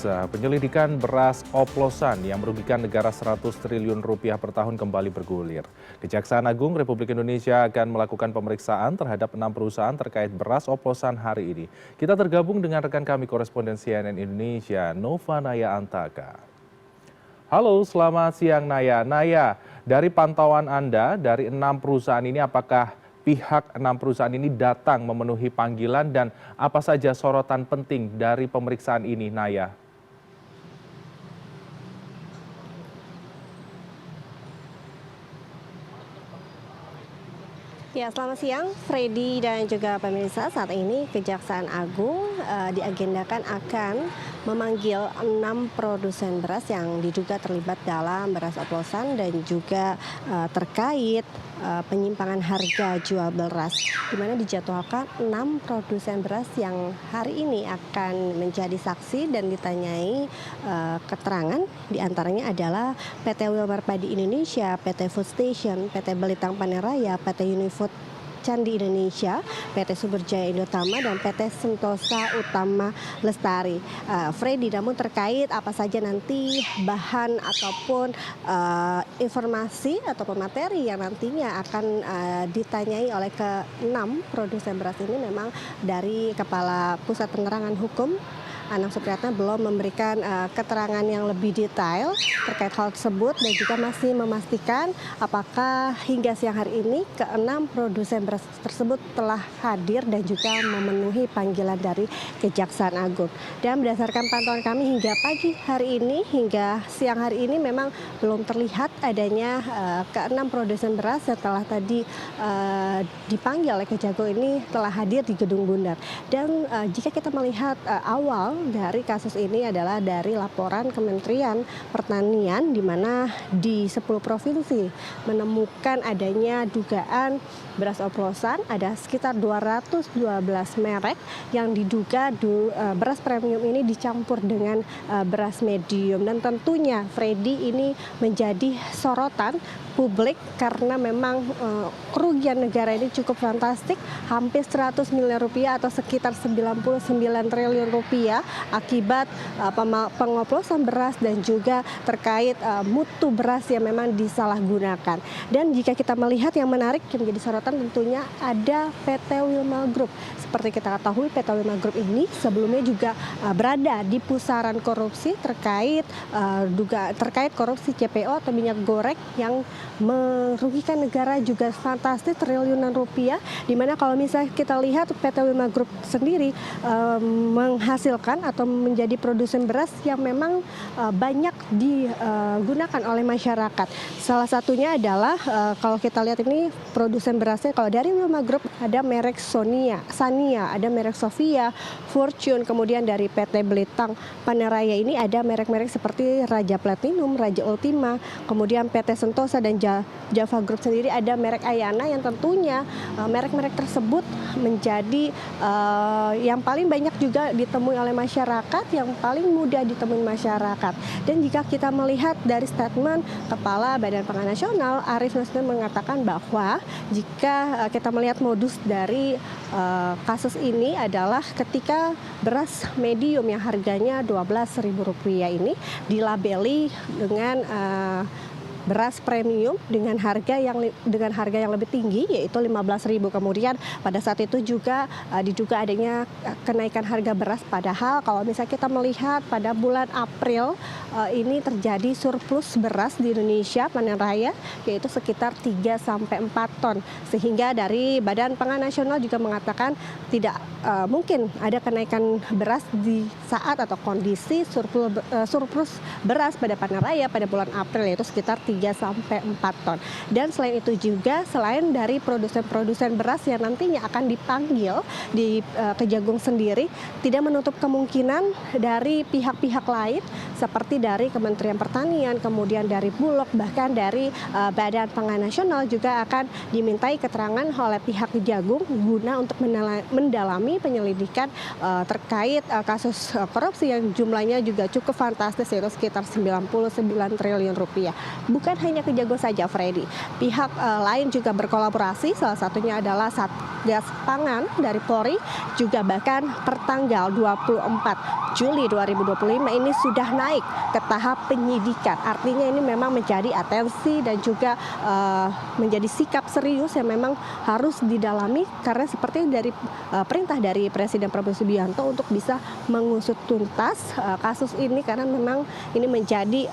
Penyelidikan beras oplosan yang merugikan negara 100 triliun rupiah per tahun kembali bergulir. Kejaksaan Agung Republik Indonesia akan melakukan pemeriksaan terhadap 6 perusahaan terkait beras oplosan hari ini. Kita tergabung dengan rekan kami koresponden CNN Indonesia, Nova Naya Antaka. Halo, selamat siang Naya. Naya, dari pantauan Anda, dari 6 perusahaan ini apakah pihak 6 perusahaan ini datang memenuhi panggilan dan apa saja sorotan penting dari pemeriksaan ini, Naya? Ya, selamat siang, Freddy dan juga pemirsa. Saat ini Kejaksaan Agung diagendakan akan memanggil 6 produsen beras yang diduga terlibat dalam beras oplosan dan juga terkait penyimpangan harga jual beras, di mana dijadwalkan 6 produsen beras yang hari ini akan menjadi saksi dan ditanyai keterangan. Di antaranya adalah PT Wilmar Padi Indonesia, PT Food Station, PT Belitang Panen Raya, PT Unifood Candi Indonesia, PT Sumberjaya Indotama, dan PT Sentosa Utama Lestari. Freddy, namun terkait apa saja nanti bahan ataupun informasi ataupun materi yang nantinya akan ditanyai oleh ke-6 produsen beras ini, memang dari Kepala Pusat Penerangan Hukum Anang Supriyatna belum memberikan keterangan yang lebih detail terkait hal tersebut, dan juga masih memastikan apakah hingga siang hari ini ke-6 produsen beras tersebut telah hadir dan juga memenuhi panggilan dari Kejaksaan Agung. Dan berdasarkan pantauan kami hingga pagi hari ini, hingga siang hari ini memang belum terlihat adanya ke-6 produsen beras setelah tadi dipanggil oleh Kejagung ini telah hadir di Gedung Bundar. Dan jika kita melihat awal dari kasus ini adalah dari laporan Kementerian Pertanian, di mana di 10 provinsi menemukan adanya dugaan beras oplosan. Ada sekitar 212 merek yang diduga beras premium ini dicampur dengan beras medium. Dan tentunya Freddy, ini menjadi sorotan publik karena memang kerugian negara ini cukup fantastik, hampir 100 miliar rupiah atau sekitar 99 triliun rupiah akibat pengoplosan beras dan juga terkait mutu beras yang memang disalahgunakan. Dan jika kita melihat yang menarik yang menjadi sorotan tentunya ada PT Wilmar Group. Seperti kita ketahui, PT Wilmar Group ini sebelumnya juga berada di pusaran korupsi terkait korupsi CPO atau minyak goreng yang merugikan negara juga fantastis triliunan rupiah, di mana kalau misalnya kita lihat PT Wilmar Group sendiri menghasilkan atau menjadi produsen beras yang memang banyak digunakan oleh masyarakat. Salah satunya adalah kalau kita lihat ini produsen berasnya, kalau dari Wilmar Group ada merek Sania, ada merek Sofia, Fortune, kemudian dari PT Belitang Panen Raya ini ada merek-merek seperti Raja Platinum, Raja Ultima, kemudian PT Sentosa dan Java Group sendiri ada merek Ayana, yang tentunya merek-merek tersebut menjadi yang paling banyak juga ditemui oleh masyarakat, yang paling mudah ditemui masyarakat. Dan jika kita melihat dari statement Kepala Badan Pangan Nasional Arief Nasution mengatakan bahwa jika kita melihat modus dari kasus ini adalah ketika beras medium yang harganya Rp12.000 ini dilabeli dengan beras premium dengan harga yang lebih tinggi, yaitu Rp15.000. Kemudian pada saat itu juga diduga adanya kenaikan harga beras, padahal kalau misalnya kita melihat pada bulan April ini terjadi surplus beras di Indonesia panen raya, yaitu sekitar 3-4 ton. Sehingga dari Badan Pangan Nasional juga mengatakan tidak mungkin ada kenaikan beras di saat atau kondisi surplus beras pada panen raya pada bulan April, yaitu sekitar 3-4 ton. Dan selain itu juga, selain dari produsen-produsen beras yang nantinya akan dipanggil di Kejagung sendiri, tidak menutup kemungkinan dari pihak-pihak lain seperti dari Kementerian Pertanian, kemudian dari Bulog, bahkan dari Badan Pangan Nasional juga akan dimintai keterangan oleh pihak Kejagung guna untuk mendalami penyelidikan terkait kasus korupsi yang jumlahnya juga cukup fantastis, yaitu sekitar 99 triliun rupiah. Bukan hanya Kejagung saja, Freddy. Pihak lain juga berkolaborasi, salah satunya adalah Satgas Pangan dari Polri, juga bahkan pertanggal 24 Juli 2025 ini sudah naik ke tahap penyidikan. Artinya ini memang menjadi atensi dan juga menjadi sikap serius yang memang harus didalami, karena seperti dari perintah dari Presiden Prabowo Subianto untuk bisa mengusut tuntas kasus ini, karena memang ini menjadi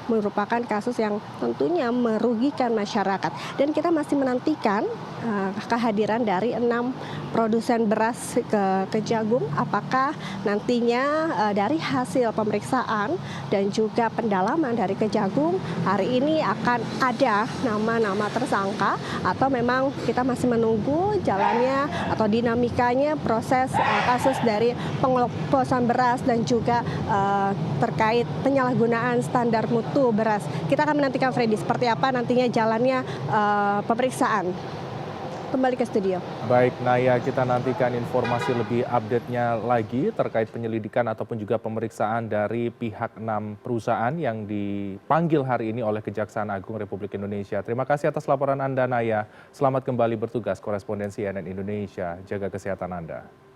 merupakan kasus yang tentunya merugikan masyarakat. Dan kita masih menantikan kehadiran dari 6 produsen beras ke Kejagung. Apakah nantinya dari hasil pemeriksaan dan juga pendalaman dari Kejagung hari ini akan ada nama-nama tersangka, atau memang kita masih menunggu jalannya atau dinamikanya proses kasus dari pengoplosan beras dan juga terkait penyalahgunaan standar mutu beras. Kita akan menantikan, Freddy, seperti apa nantinya jalannya pemeriksaan. Kembali ke studio. Baik, Naya, kita nantikan informasi lebih update-nya lagi terkait penyelidikan ataupun juga pemeriksaan dari pihak 6 perusahaan yang dipanggil hari ini oleh Kejaksaan Agung Republik Indonesia. Terima kasih atas laporan Anda, Naya. Selamat kembali bertugas, korespondensi CNN Indonesia. Jaga kesehatan Anda.